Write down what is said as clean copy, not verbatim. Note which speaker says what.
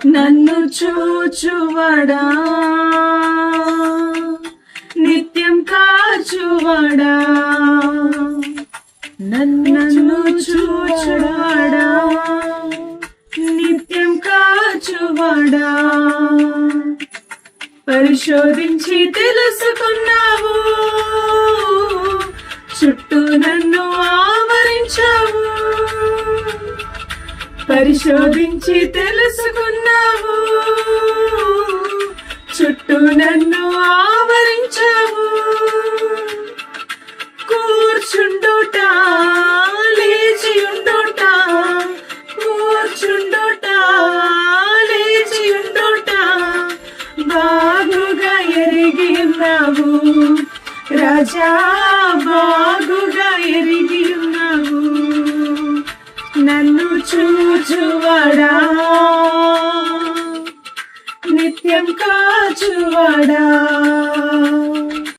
Speaker 1: నన్ను చూచువాడా, నిత్యం కాచువాడా, నన్ను చూచువాడా, నిత్యం కాచువాడా. పరిశోధించి తెలుసుకున్నావు, చుట్టూ నన్ను ఆవరించావు. పరిశోధించి తెలుసుకున్నావు, చుట్టూ నన్ను ఆవరించావు. కూర్చుండుట, లేచియుండుట, కూర్చుండుట, లేచియుండుట బాగుగా ఎరిగి ఉన్నావు రాజా, బాగుగా ఎరిగి ఉన్నావు. నన్ను చూచువాడా, నిత్యం కాచువాడా.